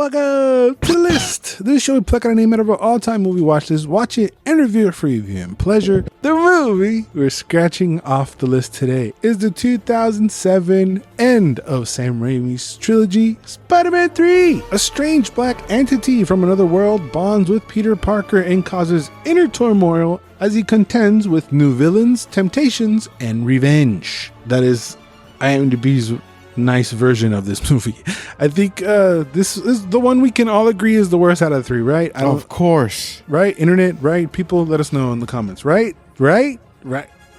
Welcome to The List. This show we pluck out a name out of our all-time movie watch list, watch it, and review it for your viewing pleasure. The movie we're scratching off the list today is the 2007 end of Sam Raimi's trilogy, Spider-Man 3. A strange black entity from another world bonds with Peter Parker and causes inner turmoil as he contends with new villains, temptations, and revenge. That is IMDb's nice version of this movie. I think this is the one we can all agree is the worst out of the three, right? Of course. Right? Internet, right? People, let us know in the comments, right? Right?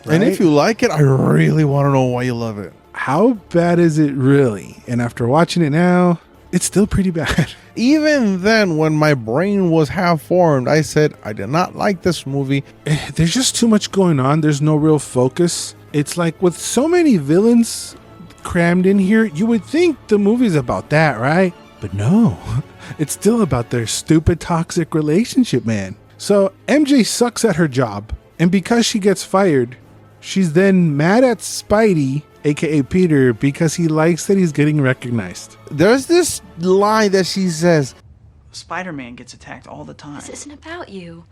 And if you like it, I really want to know why you love it. How bad is it really? And after watching it now, it's still pretty bad. Even then, when my brain was half formed, I said I did not like this movie. There's just too much going on. There's no real focus. It's like with so many villains crammed in here, you would think the movie's about that, right? But no, it's still about their stupid toxic relationship, man. So MJ sucks at her job, and because she gets fired, she's then mad at Spidey, aka Peter, because he likes that he's getting recognized. There's this line that she says, Spider-Man gets attacked all the time. This isn't about you.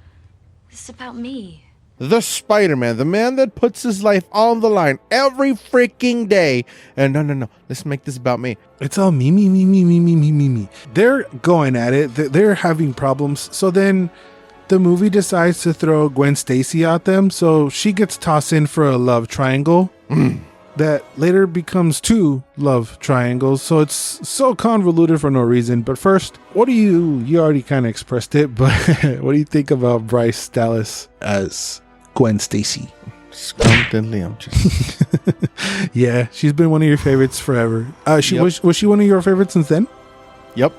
This is about me. the Spider-Man, the man that puts his life on the line every freaking day. And no, let's make this about me. It's all me. They're going at it. They're having problems. So then the movie decides to throw Gwen Stacy at them. So she gets tossed in for a love triangle that later becomes two love triangles. So it's so convoluted for no reason. But first, you already kind of expressed it, but what do you think about Bryce Dallas as Gwen Stacy? Scrumptious. Yeah, she's been one of your favorites forever. Was she one of your favorites since then? Yep.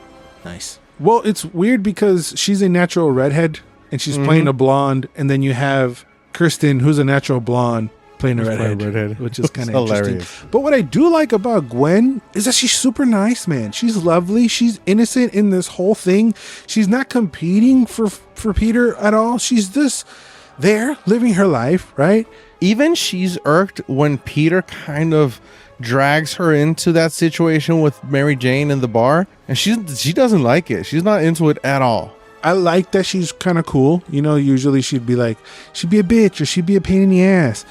Nice. Well, it's weird because she's a natural redhead and she's playing a blonde, and then you have Kirsten, who's a natural blonde, playing a redhead, which is kind of interesting. But what I do like about Gwen is that she's super nice, man. She's lovely. She's innocent in this whole thing. She's not competing for Peter at all. She's just there living her life, right? Even she's irked when Peter kind of drags her into that situation with Mary Jane in the bar, and she doesn't like it. She's not into it at all. I like that she's kind of cool. You know, usually she'd be a bitch or she'd be a pain in the ass.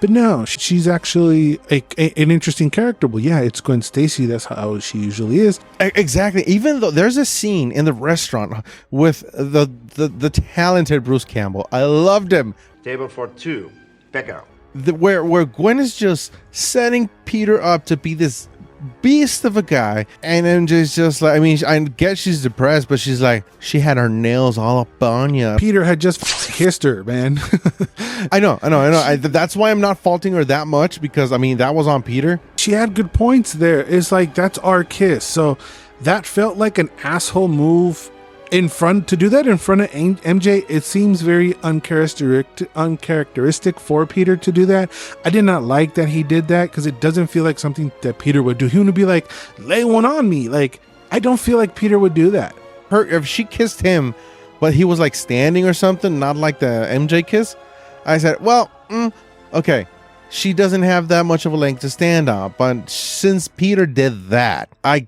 But no, she's actually an interesting character. Well, yeah, it's Gwen Stacy. That's how she usually is. Exactly. Even though there's a scene in the restaurant with the talented Bruce Campbell. I loved him. Table for two. Back out. Where Gwen is just setting Peter up to be this beast of a guy, and then just like, I mean, I guess she's depressed, but she's like, she had her nails all up on you. Peter had just kissed her, man. I know. That's why I'm not faulting her that much, because I mean, that was on Peter. She had good points there. It's like, that's our kiss. So that felt like an asshole move to do that in front of MJ. It seems very uncharacteristic for Peter to do that. I did not like that he did that, because it doesn't feel like something that Peter would do. He would be like, lay one on me. Like, I don't feel like Peter would do that. If she kissed him, but he was like standing or something, not like the MJ kiss, I said, well, okay, she doesn't have that much of a leg to stand on. But since Peter did that, I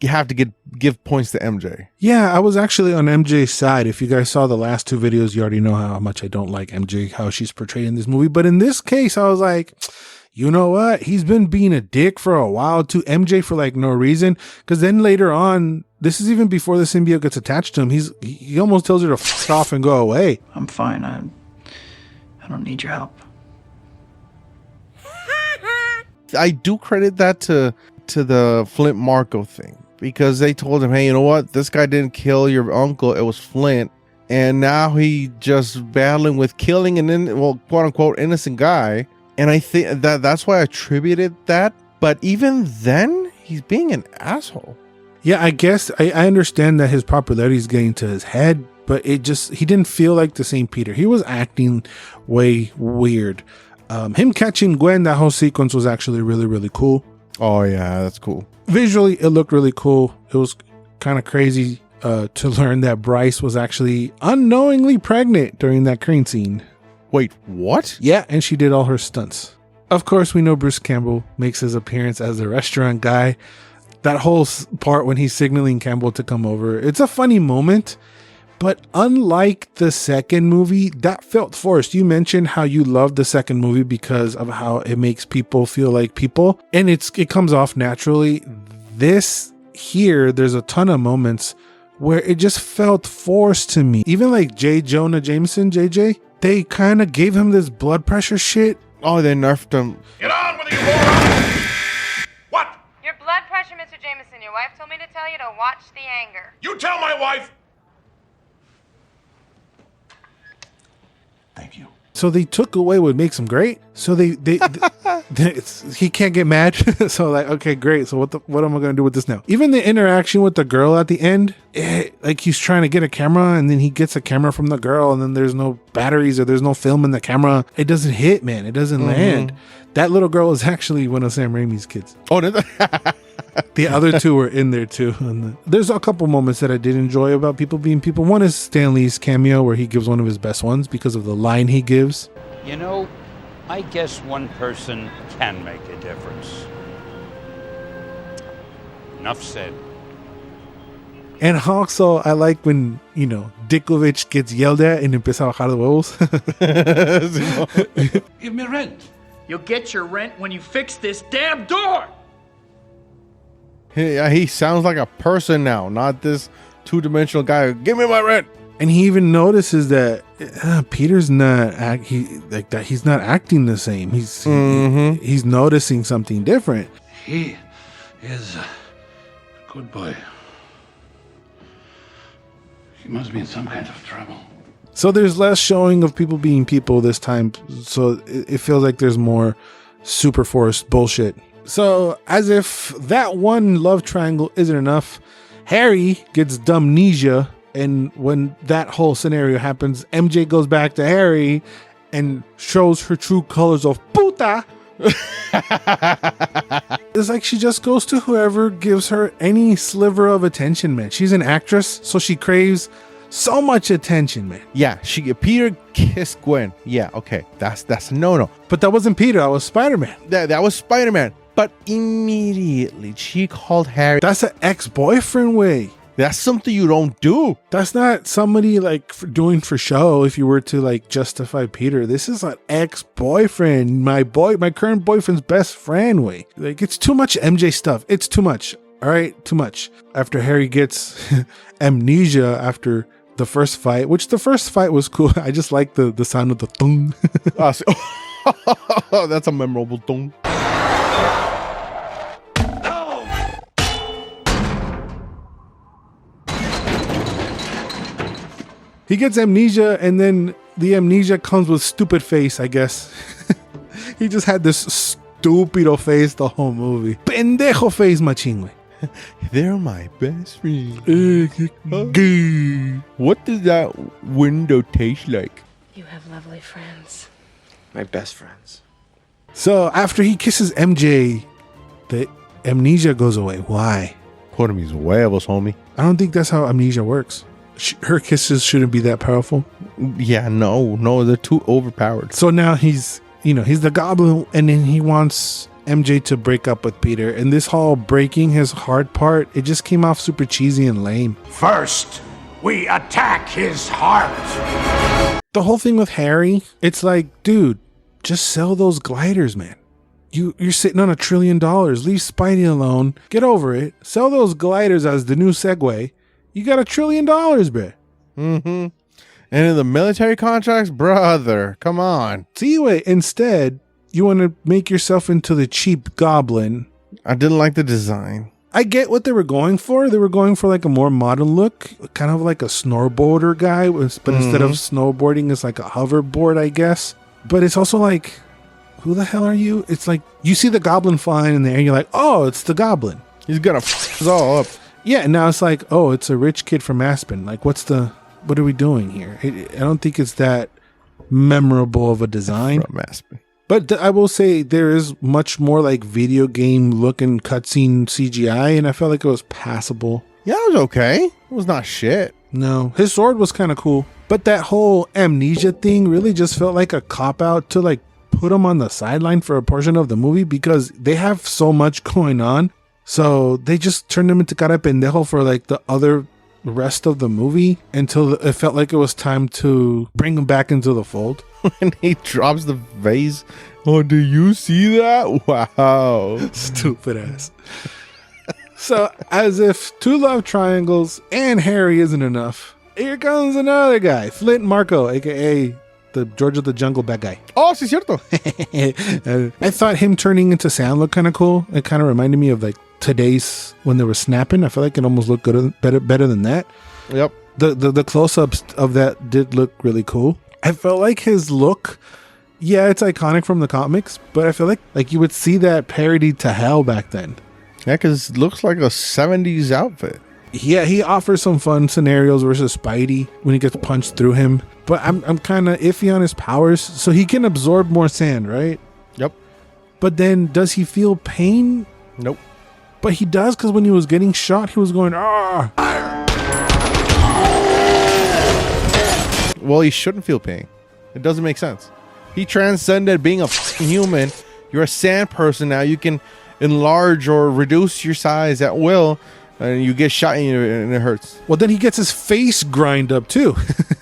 have to give points to MJ. Yeah, I was actually on MJ's side. If you guys saw the last two videos, you already know how much I don't like MJ, how she's portrayed in this movie. But in this case, I was like, you know what? He's been being a dick for a while to MJ for like no reason. Because then later on, this is even before the symbiote gets attached to him, he almost tells her to f off and go away. I'm fine. I don't need your help. I do credit that to the Flint Marco thing, because they told him, hey, you know what? This guy didn't kill your uncle. It was Flint. And now he just battling with killing an quote unquote innocent guy. And I think that's why I attributed that. But even then, he's being an asshole. Yeah, I guess I understand that his popularity is getting to his head, but he didn't feel like the same Peter. He was acting way weird. Him catching Gwen, that whole sequence was actually really, really cool. Oh yeah, that's cool. Visually, it looked really cool. It was kind of crazy to learn that Bryce was actually unknowingly pregnant during that crane scene. Wait, what? Yeah, and she did all her stunts. Of course, we know Bruce Campbell makes his appearance as the restaurant guy. That whole part when he's signaling Campbell to come over, it's a funny moment. But unlike the second movie, that felt forced. You mentioned how you loved the second movie because of how it makes people feel like people, and it comes off naturally. This here, there's a ton of moments where it just felt forced to me. Even like J. Jonah Jameson, JJ, they kind of gave him this blood pressure shit. Oh, they nerfed him. Get on with it, you moron! What? Your blood pressure, Mr. Jameson. Your wife told me to tell you to watch the anger. You tell my wife! Thank you. So they took away what makes him great. So he can't get mad. So like, okay, great. So what am I going to do with this now? Even the interaction with the girl at the end, like he's trying to get a camera and then he gets a camera from the girl and then there's no batteries or there's no film in the camera. It doesn't hit, man. It doesn't land. That little girl is actually one of Sam Raimi's kids. Oh, did they? The other two were in there too. And there's a couple moments that I did enjoy about people being people. One is Stan Lee's cameo where he gives one of his best ones because of the line he gives. You know, I guess one person can make a difference. Enough said. And also, I like when, Dickovich gets yelled at and empieza a bajar de huevos. Give me rent. You'll get your rent when you fix this damn door! He sounds like a person now, not this two-dimensional guy. Give me my rent. And he even notices that Peter's not he's not acting the same. He's noticing something different. He is a good boy. He must be in some kind of trouble. So there's less showing of people being people this time. So it feels like there's more super forced bullshit. So as if that one love triangle isn't enough, Harry gets dumbnesia. And when that whole scenario happens, MJ goes back to Harry and shows her true colors of puta. It's like she just goes to whoever gives her any sliver of attention, man. She's an actress, so she craves so much attention, man. Yeah, Peter kissed Gwen. Yeah, okay, that's a no. But that wasn't Peter. That was Spider-Man. That was Spider-Man. But immediately she called Harry. That's an ex-boyfriend way. That's something you don't do. That's not somebody doing for show. If you were to justify Peter, this is an ex-boyfriend, my current boyfriend's best friend way. It's too much MJ stuff. It's too much. All right, too much. After Harry gets amnesia after the first fight, which the first fight was cool. I just like the sound of the thung. That's a memorable thung. He gets amnesia, and then the amnesia comes with stupid face, I guess. He just had this stupido face the whole movie. Pendejo face, machín, güey. They're my best friends. What does that window taste like? You have lovely friends. My best friends. So after he kisses MJ, the amnesia goes away. Why? Por mis huevos, homie. I don't think that's how amnesia works. Her kisses shouldn't be that powerful. Yeah, no, they're too overpowered. So now he's the goblin, and then he wants MJ to break up with Peter. And this whole breaking his heart part, it just came off super cheesy and lame. First, we attack his heart. The whole thing with Harry, it's like, dude, just sell those gliders, man. You're sitting on $1 trillion. Leave Spidey alone. Get over it. Sell those gliders as the new Segway. You got $1 trillion, bro. And in the military contracts, brother, come on. So anyway, instead, you want to make yourself into the cheap goblin. I didn't like the design. I get what they were going for. They were going for a more modern look, kind of like a snowboarder guy, but instead of snowboarding, it's like a hoverboard, I guess. But it's also like, who the hell are you? It's like you see the goblin flying in there, and you're like, oh, it's the goblin. He's gonna f us all up. Yeah, and now it's like, oh, it's a rich kid from Aspen. What are we doing here? I don't think it's that memorable of a design. From Aspen. But I will say there is much more video game looking cutscene CGI, and I felt like it was passable. Yeah, it was okay. It was not shit. No, his sword was kind of cool. But that whole amnesia thing really just felt like a cop-out to put him on the sideline for a portion of the movie because they have so much going on. So they just turned him into cara pendejo for like the rest of the movie until it felt like it was time to bring him back into the fold. And he drops the vase. Oh, do you see that? Wow. Stupid ass. So, as if two love triangles and Harry isn't enough, here comes another guy, Flint Marco, aka the George of the Jungle bad guy. Oh, sí, cierto. I thought him turning into sand looked kind of cool. It kind of reminded me of like today's when they were snapping. I feel like it almost looked good, better than that. Yep. The close-ups of that did look really cool. I felt like his look, yeah, it's iconic from the comics, but I feel like you would see that parody to hell back then. Yeah, because it looks like a 70s outfit. Yeah, he offers some fun scenarios versus Spidey when he gets punched through him. But I'm kind of iffy on his powers. So he can absorb more sand, right? Yep. But then does he feel pain? Nope. But he does, because when he was getting shot, he was going, ah. Well, he shouldn't feel pain. It doesn't make sense. He transcended being a human. You're a sand person now. You can enlarge or reduce your size at will, and you get shot and it hurts. Well, then he gets his face grind up too.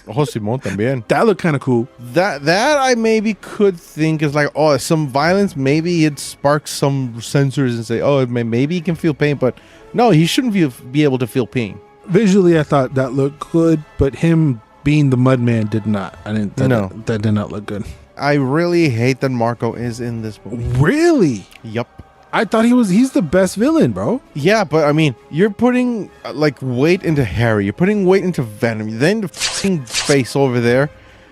Oh, Simón también. That looked kind of cool. That I maybe could think is like, oh, some violence. Maybe it sparks some sensors and say, oh, maybe he can feel pain. But no, he shouldn't be able to feel pain. Visually, I thought that looked good, but him being the Mudman did not. That did not look good. I really hate that Marco is in this movie. Really? Yup. I thought he's the best villain, bro. Yeah, but I mean, you're putting like weight into Harry. You're putting weight into Venom. Then the f***ing face over there.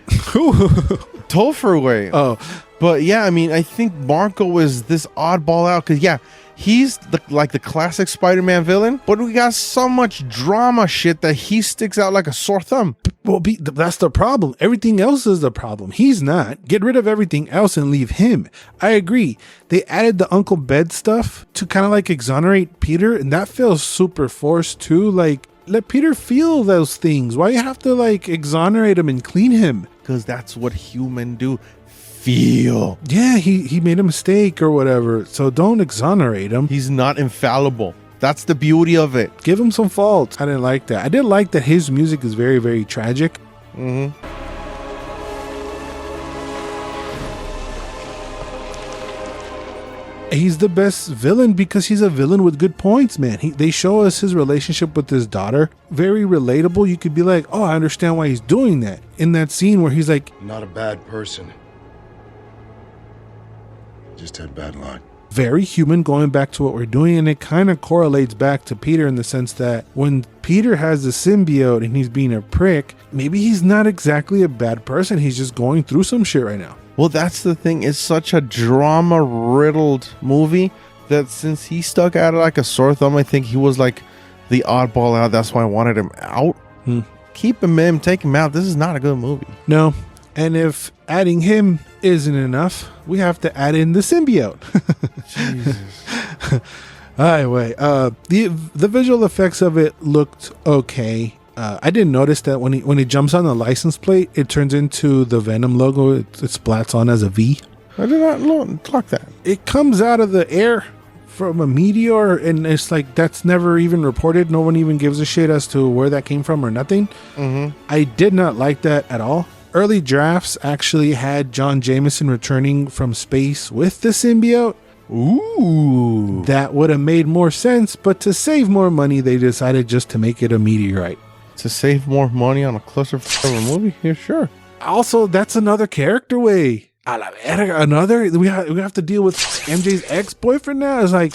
Topher way. Oh. But yeah, I mean, I think Marco is this oddball out because yeah, he's like the classic Spider-Man villain, but we got so much drama shit that he sticks out like a sore thumb. Well, that's the problem. Everything else is the problem. He's not. Get rid of everything else and leave him. I agree. They added the Uncle Ben stuff to kind of like exonerate Peter, and that feels super forced too. Like, let Peter feel those things. Why you have to like exonerate him and clean him? Because that's what humans do. Feel. Yeah, he made a mistake or whatever. So don't exonerate him. He's not infallible. That's the beauty of it. Give him some faults. I didn't like that. I did like that his music is very, very tragic. Mm-hmm. He's the best villain because he's a villain with good points, man. They show us his relationship with his daughter. Very relatable. You could be like, oh, I understand why he's doing that. In that scene where he's like, not a bad person. Just had bad luck. Very human, going back to what we're doing, and it kind of correlates back to Peter in the sense that when Peter has the symbiote and he's being a prick, maybe he's not exactly a bad person. He's just going through some shit right now. Well, that's the thing. It's such a drama-riddled movie that since he stuck out like a sore thumb, I think he was like the oddball out. That's why I wanted him out. Keep him in, take him out. This is not a good movie. No. And if adding him isn't enough, we have to add in the symbiote. Jesus. Anyway, the visual effects of it looked okay. I didn't notice that when he jumps on the license plate, it turns into the Venom logo. It splats on as a V. I did not clock that. It comes out of the air from a meteor, and it's like that's never even reported. No one even gives a shit as to where that came from or nothing. Mm-hmm. I did not like that at all. Early drafts actually had John Jameson returning from space with the symbiote. Ooh. That would have made more sense, but to save more money, they decided just to make it a meteorite. To save more money on a closer movie? Yeah, sure. Also, that's another character way. A la verga, another. We have to deal with MJ's ex-boyfriend now. It's like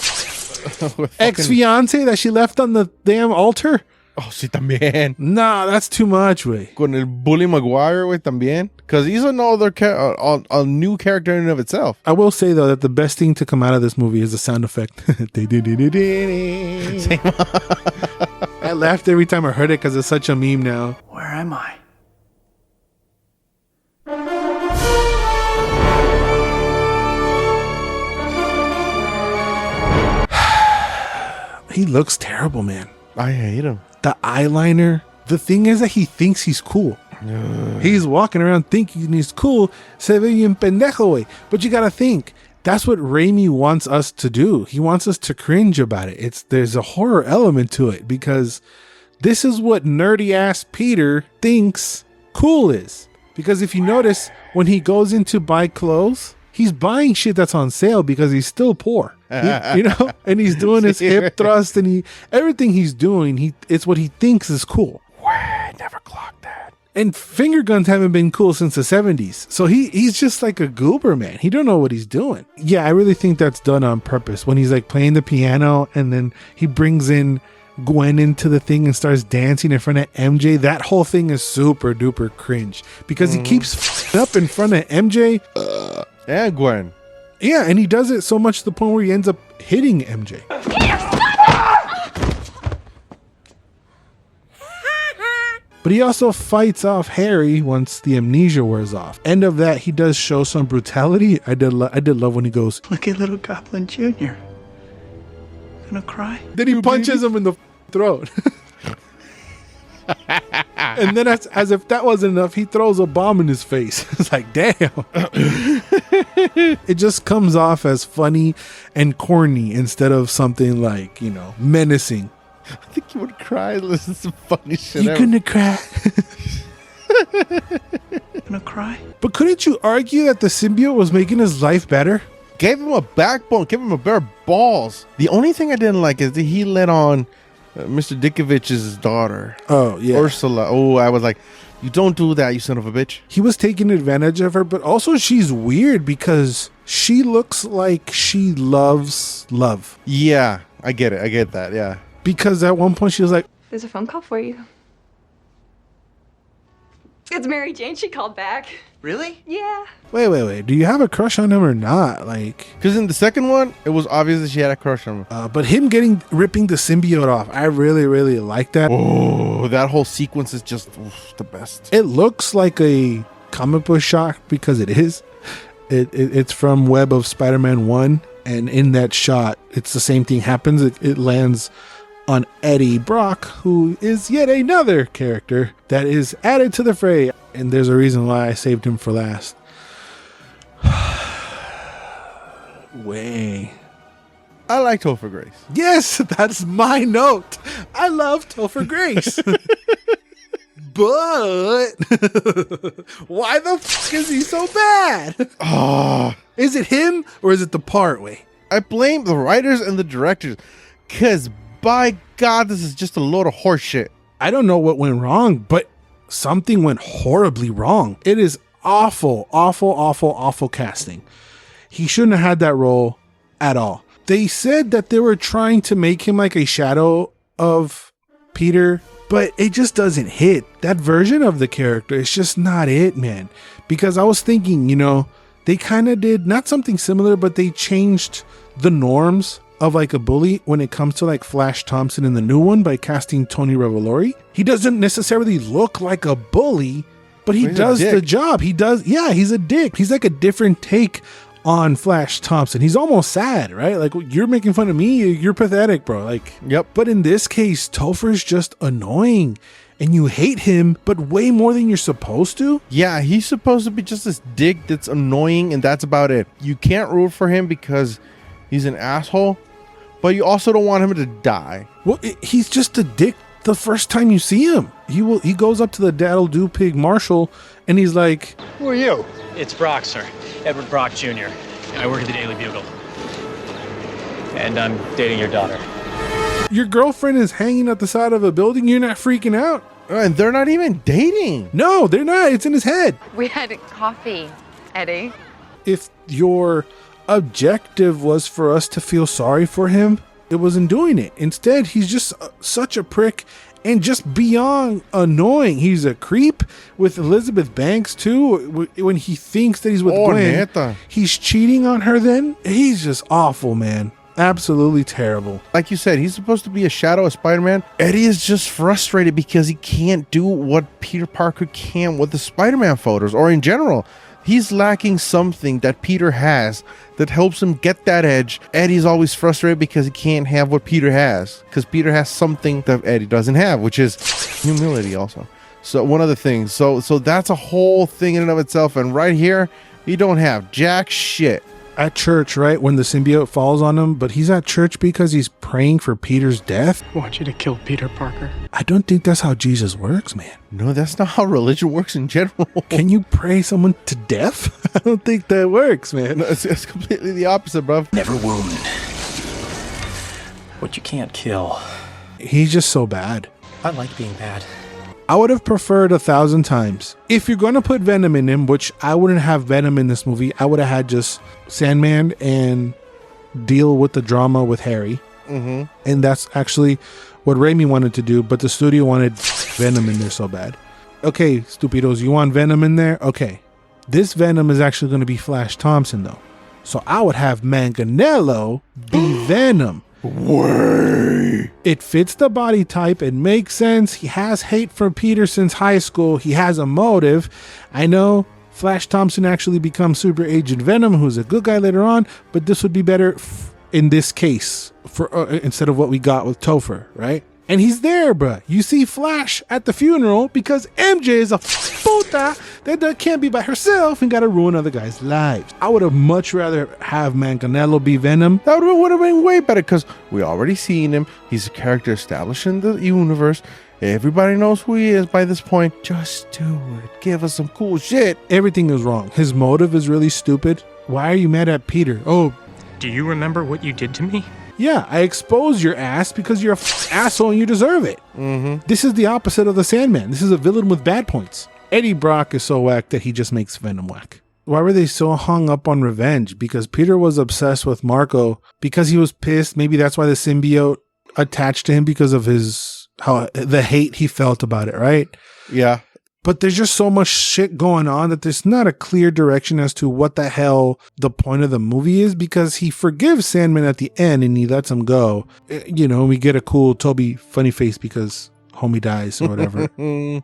ex-fiance that she left on the damn altar. Oh, sí, también. Nah, that's too much, way. Con el Bully Maguire, way, también. Because he's another a new character in and of itself. I will say, though, that the best thing to come out of this movie is the sound effect. I laughed every time I heard it because it's such a meme now. Where am I? He looks terrible, man. I hate him. The eyeliner. The thing is that he thinks he's cool. He's walking around thinking he's cool. Se ve bien pendejo, way. But you gotta think That's what Raimi wants us to do. He wants us to cringe about it. There's a horror element to it because this is what nerdy ass Peter thinks cool is. Because if you notice, when he goes in to buy clothes, he's buying shit that's on sale because he's still poor. You know, and he's doing his hip thrust and everything he's doing, it's what he thinks is cool. Never clocked that. And finger guns haven't been cool since the 70s. So he's just like a goober, man. He don't know what he's doing. Yeah, I really think that's done on purpose. When he's like playing the piano and then he brings in Gwen into the thing and starts dancing in front of MJ, that whole thing is super duper cringe because he keeps up in front of MJ and Gwen. Yeah, and he does it so much to the point where he ends up hitting MJ. But he also fights off Harry once the amnesia wears off. End of that, he does show some brutality. I did love when he goes, Look at little Goblin Jr. Gonna cry? Then he punches him in the throat. And then as if that wasn't enough, he throws a bomb in his face. It's like, damn. It just comes off as funny and corny instead of something like, you know, menacing. I think you would cry. Listen to some funny shit. You gonna cry? Gonna cry? But couldn't you argue that the symbiote was making his life better? Gave him a backbone. Gave him a pair of balls. The only thing I didn't like is that he let on Mr. Dickovich's daughter. Oh, yeah. Ursula. Oh, I was like, you don't do that, you son of a bitch. He was taking advantage of her, but also she's weird because she looks like she loves love. Yeah, I get it. I get that, yeah. Because at one point she was like, there's a phone call for you. It's Mary Jane. She called back. Really? Yeah. Wait. Do you have a crush on him or not? Like, because in the second one, it was obvious that she had a crush on him. But him ripping the symbiote off, I really, really like that. Oh, that whole sequence is just the best. It looks like a comic book shot because it is. It's from Web of Spider-Man 1, and in that shot, it's the same thing happens. It lands on Eddie Brock, who is yet another character that is added to the fray. And there's a reason why I saved him for last. Way. I like Topher Grace. Yes, that's my note. I love Topher Grace. But why the fuck is he so bad? Is it him or is it the part? Way? I blame the writers and the directors, because by God, this is just a load of horse shit. I don't know what went wrong, but something went horribly wrong. It is awful casting. He shouldn't have had that role at all. They said that they were trying to make him like a shadow of Peter, but it just doesn't hit. That version of the character is just not it, man. Because I was thinking, you know, they kind of did not something similar, but they changed the norms of like a bully when it comes to like Flash Thompson in the new one by casting Tony Revolori. He doesn't necessarily look like a bully, but he does the job. He does. Yeah, he's a dick. He's like a different take on Flash Thompson. He's almost sad, right? Like, you're making fun of me. You're pathetic, bro. Like, yep. But in this case, Topher's just annoying and you hate him, but way more than you're supposed to. Yeah, he's supposed to be just this dick that's annoying, and that's about it. You can't root for him because he's an asshole, but you also don't want him to die. Well, he's just a dick the first time you see him. He goes up to the daddle-do pig Marshall, and he's like, "Who are you?" "It's Brock, sir. Edward Brock Jr. I work at the Daily Bugle. And I'm dating your daughter." Your girlfriend is hanging at the side of a building. You're not freaking out. And they're not even dating. No, they're not. It's in his head. We had coffee, Eddie. If your objective was for us to feel sorry for him, it wasn't doing it. Instead, he's just such a prick and just beyond annoying. He's a creep with Elizabeth Banks too. When he thinks that he's with Gwen, neta. He's cheating on her then. He's just awful, man. Absolutely terrible. Like you said, he's supposed to be a shadow of Spider-Man. Eddie is just frustrated because he can't do what Peter Parker can with the Spider-Man photos, or in general. He's lacking something that Peter has that helps him get that edge. Eddie's always frustrated because he can't have what Peter has, because Peter has something that Eddie doesn't have, which is humility also. So one of the things. So that's a whole thing in and of itself. And right here, you don't have jack shit. at church, right? When the symbiote falls on him, but he's at church because he's praying for Peter's death. I want you to kill Peter Parker. I don't think that's how Jesus works, man. No, that's not how religion works in general. Can you pray someone to death? I don't think that works, man. No, it's completely the opposite, bro. Never wound what you can't kill. He's just so bad. I like being bad. I would have preferred 1,000 times. If you're going to put Venom in him, which I wouldn't have Venom in this movie, I would have had just Sandman and deal with the drama with Harry. Mm-hmm. And that's actually what Raimi wanted to do, but the studio wanted Venom in there so bad. Okay, stupidos, you want Venom in there? Okay. This Venom is actually going to be Flash Thompson, though. So I would have Manganiello be Venom. Way. It fits the body type. It makes sense. He has hate for Peter since high school. He has a motive. I know Flash Thompson actually becomes Super Agent Venom, who's a good guy later on, but this would be better in this case for instead of what we got with Topher, right? And he's there, bruh. You see Flash at the funeral because MJ is a puta that can't be by herself and gotta ruin other guys' lives. I would have much rather have Manganiello be Venom. That would have been way better because we already seen him. He's a character established in the universe. Everybody knows who he is by this point. Just do it. Give us some cool shit. Everything is wrong. His motive is really stupid. Why are you mad at Peter? Oh, Do you remember what you did to me? yeah, I exposed your ass because you're a asshole and you deserve it. Mm-hmm. This is the opposite of the Sandman. This is a villain with bad points. Eddie Brock is so whack that he just makes Venom whack. Why were they so hung up on revenge? Because Peter was obsessed with Marco because he was pissed. Maybe that's why the symbiote attached to him because of the hate he felt about it, right? Yeah. But there's just so much shit going on that there's not a clear direction as to what the hell the point of the movie is, because he forgives Sandman at the end and he lets him go. You know, we get a cool Toby funny face because homie dies or whatever.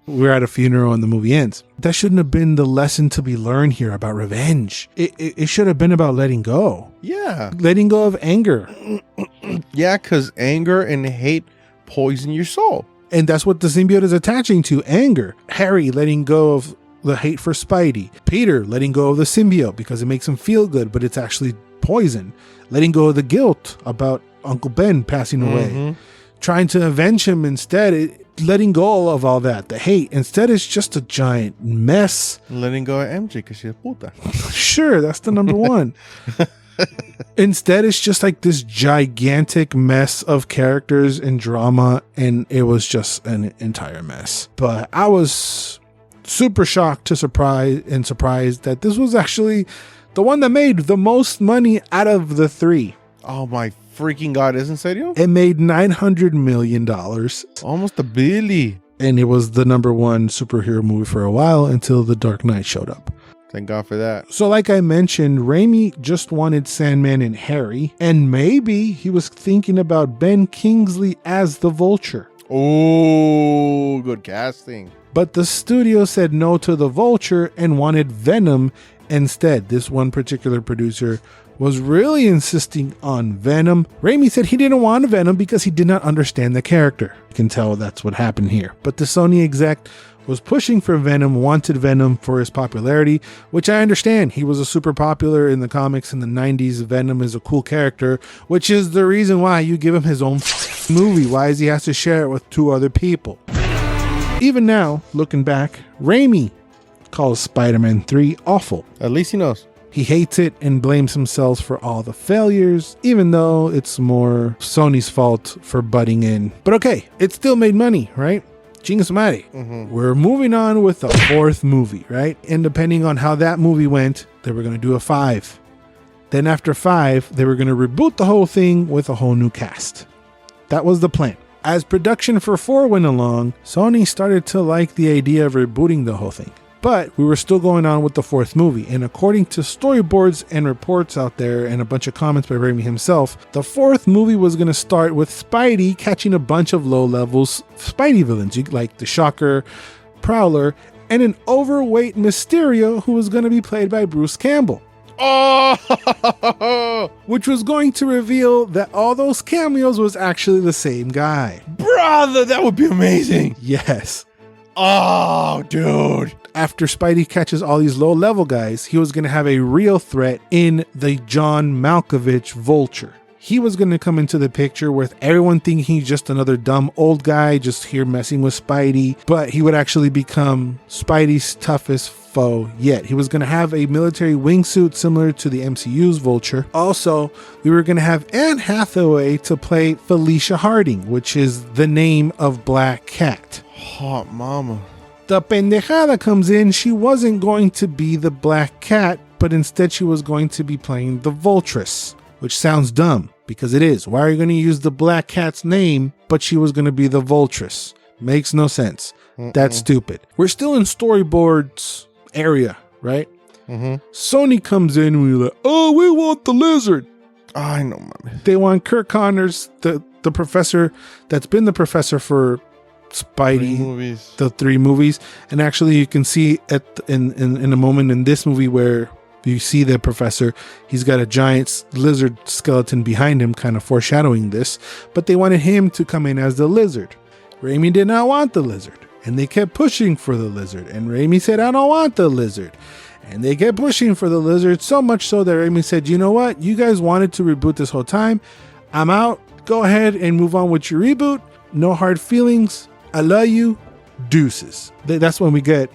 We're at a funeral and the movie ends. That shouldn't have been the lesson to be learned here about revenge. It should have been about letting go. Yeah. Letting go of anger. Yeah, because anger and hate poison your soul. And that's what the symbiote is attaching to, anger. Harry letting go of the hate for Spidey. Peter letting go of the symbiote because it makes him feel good, but it's actually poison. Letting go of the guilt about Uncle Ben passing away. Mm-hmm. Trying to avenge him instead. Letting go of all that, the hate. Instead, it's just a giant mess. Letting go of MJ because she's a puta. Sure, that's the number one. Instead, it's just like this gigantic mess of characters and drama, and it was just an entire mess. But I was super shocked to surprised that this was actually the one that made the most money out of the three. Oh my freaking God, isn't serio? It made $900 million. Almost $1 billion. And it was the number one superhero movie for a while until The Dark Knight showed up. Thank God for that. So like I mentioned, Raimi just wanted Sandman and Harry, and maybe he was thinking about Ben Kingsley as the Vulture. Oh, good casting. But the studio said no to the Vulture and wanted Venom instead. This one particular producer was really insisting on Venom. Raimi said he didn't want Venom because he did not understand the character. You can tell that's what happened here. But the Sony exec was pushing for Venom, wanted Venom for his popularity, which I understand. He was a super popular in the comics in the 90s. Venom is a cool character, which is the reason why you give him his own movie. Why does he have to share it with two other people? Even now, looking back, Raimi calls Spider-Man 3 awful. At least he knows. He hates it and blames himself for all the failures, even though it's more Sony's fault for butting in. But okay, it still made money, right? Chingue su madre. We're moving on with the fourth movie, right? And depending on how that movie went, they were going to do a 5. Then after 5, they were going to reboot the whole thing with a whole new cast. That was the plan. As production for 4 went along, Sony started to like the idea of rebooting the whole thing. But we were still going on with the 4th movie, and according to storyboards and reports out there and a bunch of comments by Raimi himself, the 4th movie was going to start with Spidey catching a bunch of low-level Spidey villains, like the Shocker, Prowler, and an overweight Mysterio who was going to be played by Bruce Campbell. Oh! Which was going to reveal that all those cameos was actually the same guy. Brother, that would be amazing. Yes. Oh, dude. After Spidey catches all these low-level guys, he was going to have a real threat in the John Malkovich Vulture. He was going to come into the picture with everyone thinking he's just another dumb old guy just here messing with Spidey, but he would actually become Spidey's toughest foe yet. He was going to have a military wingsuit similar to the MCU's Vulture. Also, we were going to have Anne Hathaway to play Felicia Harding, which is the name of Black Cat. Hot mama. The pendejada comes in. She wasn't going to be the Black Cat, but instead she was going to be playing the Vultress, which sounds dumb because it is. Why are you going to use the Black Cat's name, but she was going to be the Vultress? Makes no sense. That's stupid. We're still in storyboards area, right? Sony comes in and we're like, oh, we want the lizard. I know, man. They want Kirk Connors, the professor that's been the professor for Spidey, the 3 movies. And actually you can see in a moment in this movie where you see the professor, he's got a giant lizard skeleton behind him, kind of foreshadowing this, but they wanted him to come in as the lizard. Raimi did not want the lizard, and they kept pushing for the lizard, and Raimi said, I don't want the lizard. And they kept pushing for the lizard, so much so that Raimi said, you know what? You guys wanted to reboot this whole time. I'm out. Go ahead and move on with your reboot. No hard feelings. I love you. Deuces. That's when we get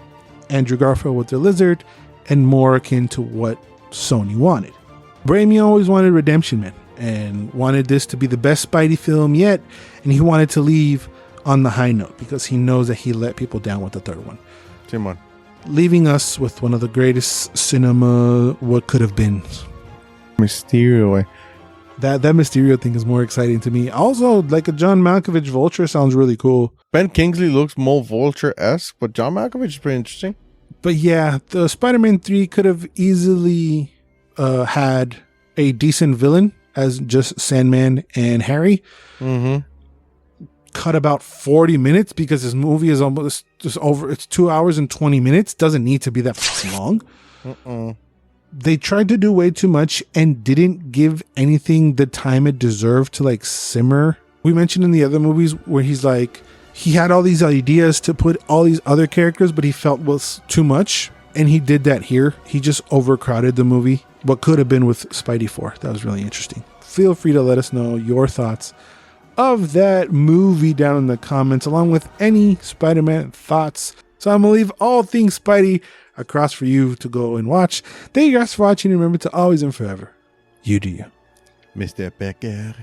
Andrew Garfield with the lizard, and more akin to what Sony wanted. Raimi always wanted Redemption Man and wanted this to be the best Spidey film yet, and he wanted to leave on the high note because he knows that he let people down with the 3rd one. Same one. Leaving us with one of the greatest cinema what could have been. Mysterio. That Mysterio thing is more exciting to me. Also, like a John Malkovich Vulture sounds really cool. Ben Kingsley looks more Vulture-esque, but John Malkovich is pretty interesting. But yeah, the Spider-Man 3 could have easily had a decent villain as just Sandman and Harry. Cut about 40 minutes because this movie is almost just over. It's 2 hours and 20 minutes. Doesn't need to be that long. They tried to do way too much and didn't give anything the time it deserved to like simmer. We mentioned in the other movies where he's like, he had all these ideas to put all these other characters, but he felt was too much. And he did that here. He just overcrowded the movie. What could have been with Spidey 4. That was really interesting. Feel free to let us know your thoughts of that movie down in the comments, along with any Spider-Man thoughts. So I'm going to leave all things Spidey across for you to go and watch. Thank you guys for watching. Remember to always and forever, you do you. Mr. Becker.